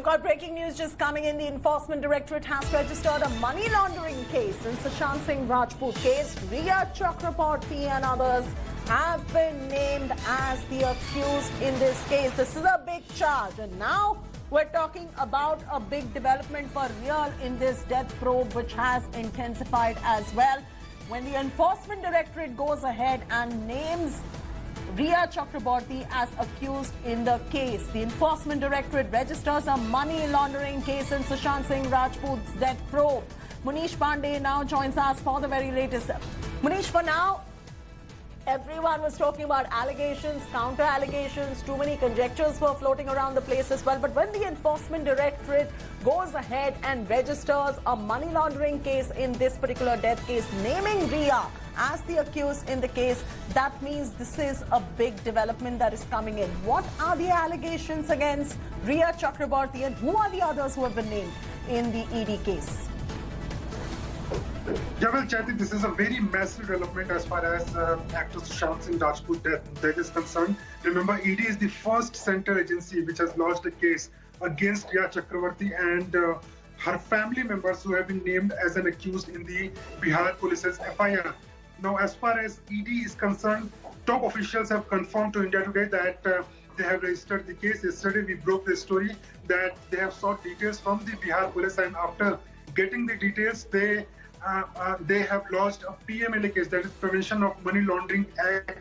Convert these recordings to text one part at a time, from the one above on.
got breaking news just coming in. The Enforcement Directorate has registered a money laundering case in Sushant Singh Rajput case. Rhea Chakraborty and others have been named as the accused in this case. This is a big charge, and now we're talking about a big development for real in this death probe, which has intensified as well. When the Enforcement Directorate goes ahead and names Rhea Chakraborty as accused in the case, the Enforcement Directorate registers a money laundering case in Sushant Singh Rajput's death probe. Munish Pandey now joins us for the very latest. Munish, for now, everyone was talking about allegations, counter allegations, too many conjectures were floating around the place as well. But when the Enforcement Directorate goes ahead and registers a money laundering case in this particular death case, naming Rhea as the accused in the case, that means this is a big development that is coming in. What are the allegations against Rhea Chakraborty, and who are the others who have been named in the ED case? Yeah, well, Chaiti, this is a very massive development as far as actor Sushant Singh Rajput death is concerned. Remember, ED is the first central agency which has lodged a case against Rhea Chakraborty and her family members who have been named as an accused in the Bihar police's FIR. Now, as far as ED is concerned, top officials have confirmed to India Today that they have registered the case. Yesterday, we broke the story that they have sought details from the Bihar police, and after getting the details, they have lodged a PMLA case, that is Prevention of Money Laundering Act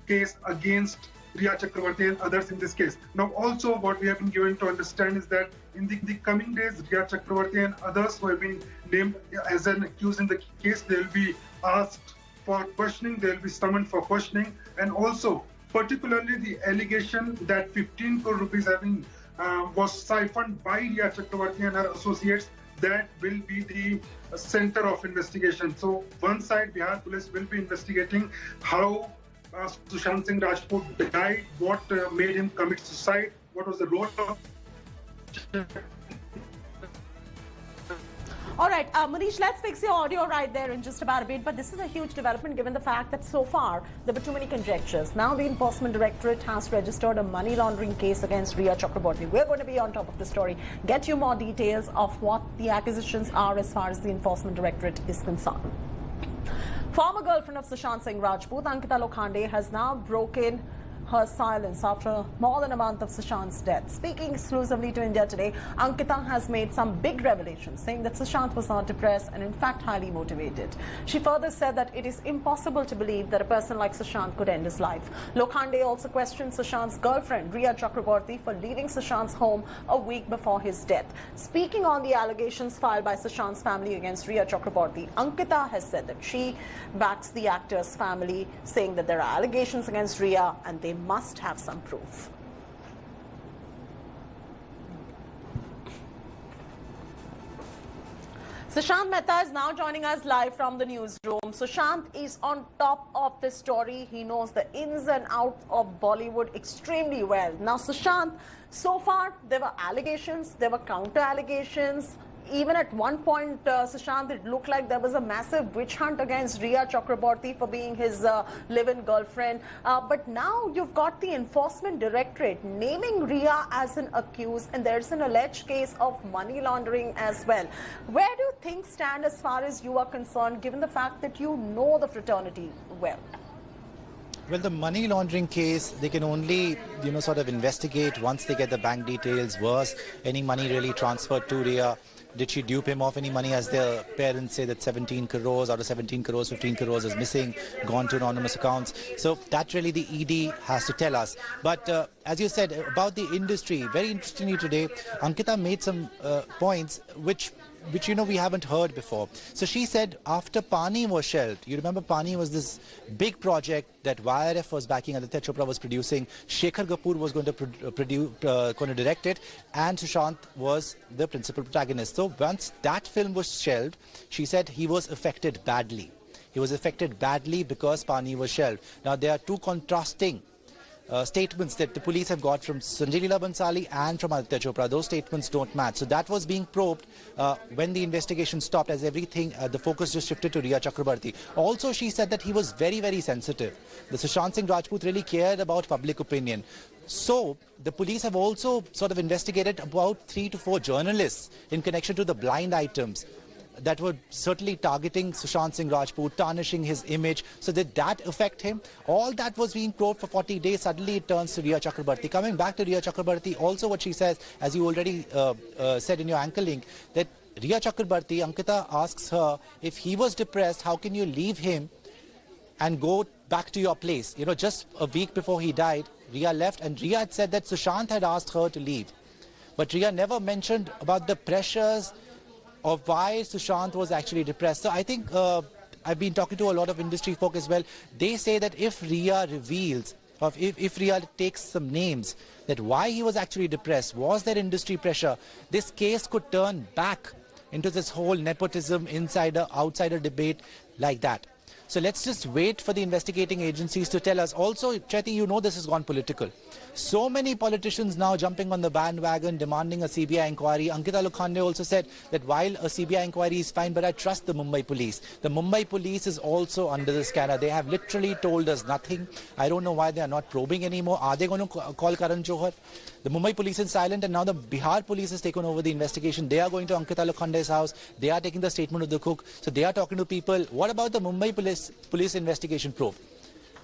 case, against Rhea Chakraborty and others in this case. Now, also what we have been given to understand is that in the coming days, Rhea Chakraborty and others who have been named as an accused in the case, they will be asked for questioning, they will be summoned for questioning, and also particularly the allegation that 15 crore rupees was siphoned by Rhea Chakraborty and her associates, that will be the center of investigation. So one side, Bihar police will be investigating how Sushant Singh Rajput died, what made him commit suicide, what was the role of... All right, Manish, let's fix your audio right there in just about a bit. But this is a huge development given the fact that so far there were too many conjectures. Now the Enforcement Directorate has registered a money laundering case against Rhea Chakraborty. We're going to be on top of the story, get you more details of what the acquisitions are as far as the Enforcement Directorate is concerned. Former girlfriend of Sushant Singh Rajput, Ankita Lokhande, has now broken her silence after more than a month of Sushant's death. Speaking exclusively to India Today, Ankita has made some big revelations, saying that Sushant was not depressed and in fact highly motivated. She further said that it is impossible to believe that a person like Sushant could end his life. Lokhande also questioned Sushant's girlfriend, Rhea Chakraborty, for leaving Sushant's home a week before his death. Speaking on the allegations filed by Sushant's family against Rhea Chakraborty, Ankita has said that she backs the actor's family, saying that there are allegations against Rhea and they must have some proof. Sushant Mehta is now joining us live from the newsroom. Sushant is on top of this story. He knows the ins and outs of Bollywood extremely well. Now, Sushant, so far there were allegations, there were counter allegations. Even at one point, Sushant, it looked like there was a massive witch hunt against Rhea Chakraborty for being his live-in girlfriend. But now you've got the Enforcement Directorate naming Rhea as an accused, and there's an alleged case of money laundering as well. Where do things stand as far as you are concerned, given the fact that you know the fraternity well? Well, the money laundering case, they can only, sort of investigate once they get the bank details. Was any money really transferred to Rhea? Did she dupe him of any money, as their parents say that 17 crores out of 17 crores, 15 crores is missing, gone to anonymous accounts. So that really the ED has to tell us. But as you said about the industry, very interestingly today, Ankita made some points which we haven't heard before. So she said after Pani was shelved, you remember Pani was this big project that YRF was backing, Aditya Chopra was producing, Shekhar Kapoor was going to direct it, and Sushant was the principal protagonist. So once that film was shelved, she said he was affected badly. He was affected badly because Pani was shelved. Now there are two contrasting statements that the police have got from Sanjay Leela Bhansali and from Aditya Chopra. Those statements don't match. So that was being probed when the investigation stopped, as everything, the focus just shifted to Rhea Chakraborty. Also, she said that he was very, very sensitive. The Sushant Singh Rajput really cared about public opinion. So the police have also sort of investigated about 3 to 4 journalists in connection to the blind items that were certainly targeting Sushant Singh Rajput, tarnishing his image. So did that affect him? All that was being probed for 40 days. Suddenly it turns to Rhea Chakraborty. Coming back to Rhea Chakraborty, also what she says, as you already said in your anchor link, that Rhea Chakraborty, Ankita asks her, if he was depressed, how can you leave him and go back to your place? You know, just a week before he died, Rhea left, and Rhea had said that Sushant had asked her to leave. But Rhea never mentioned about the pressures of why Sushant was actually depressed. So I think I've been talking to a lot of industry folk as well. They say that if Rhea reveals, or if Rhea takes some names, that why he was actually depressed, was there industry pressure, this case could turn back into this whole nepotism, insider, outsider debate like that. So let's just wait for the investigating agencies to tell us. Also, Chaiti, you know this has gone political. So many politicians now jumping on the bandwagon, demanding a CBI inquiry. Ankita Lokhande also said that while a CBI inquiry is fine, but I trust the Mumbai police. The Mumbai police is also under the scanner. They have literally told us nothing. I don't know why they are not probing anymore. Are they going to call Karan Johar? The Mumbai police is silent, and now the Bihar police has taken over the investigation. They are going to Ankita Lokhande's house. They are taking the statement of the cook. So they are talking to people. What about the Mumbai police investigation probe?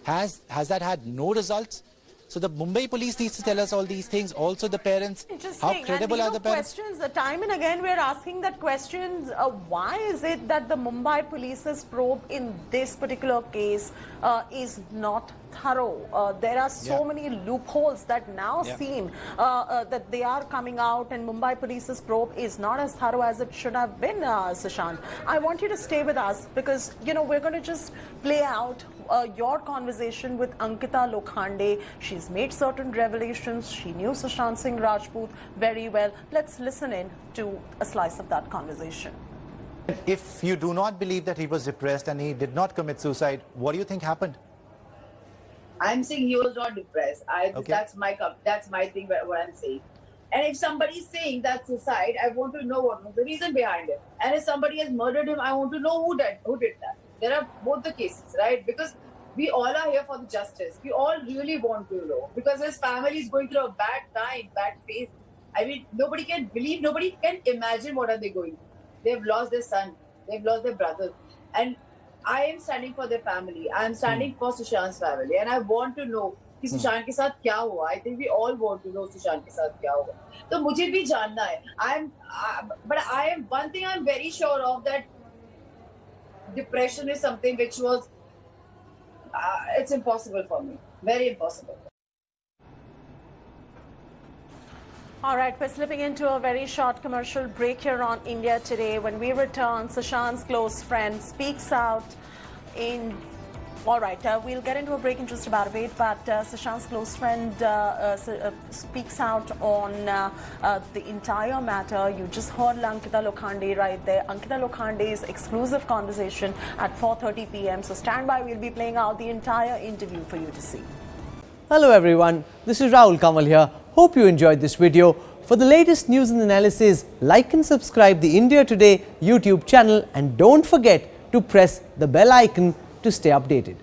Has that had no results? So the Mumbai police needs to tell us all these things. Also the parents, how credible are the parents? Questions, time and again we're asking that questions. Why is it that the Mumbai police's probe in this particular case is not thorough? There are so many loopholes that now seem that they are coming out, and Mumbai police's probe is not as thorough as it should have been, Sushant. I want you to stay with us because, you know, we're going to just play out your conversation with Ankita Lokhande. She's made certain revelations. She knew Sushant Singh Rajput very well. Let's listen in to a slice of that conversation. If you do not believe that he was depressed and he did not commit suicide, what do you think happened? I'm saying he was not depressed. That's my thing. What I'm saying. And if somebody is saying that's suicide, I want to know what was the reason behind it. And if somebody has murdered him, I want to know who did that. There are both the cases, right? Because we all are here for the justice. We all really want to know, because his family is going through a bad time, bad phase. I mean, nobody can believe, nobody can imagine what are they going through. They've lost their son, they've lost their brother, and I am standing for their family. I am standing for Sushant's family, and I want to know कि सुशांत के साथ क्या हुआ. I think we all want to know Sushant के साथ क्या हुआ. तो मुझे भी जानना है. But I am one thing I'm very sure of, that depression is something which was it's impossible for me, very impossible. All right, we're slipping into a very short commercial break here on India Today. When we return, Sushant's close friend speaks out in... All right, we'll get into a break in just about a bit, but Sushant's close friend speaks out on the entire matter. You just heard Ankita Lokhande right there. Ankita Lokhande's exclusive conversation at 4:30 p.m. So stand by, we'll be playing out the entire interview for you to see. Hello everyone, this is Rahul Kamal here. Hope you enjoyed this video. For the latest news and analysis, like and subscribe the India Today YouTube channel, and don't forget to press the bell icon to stay updated.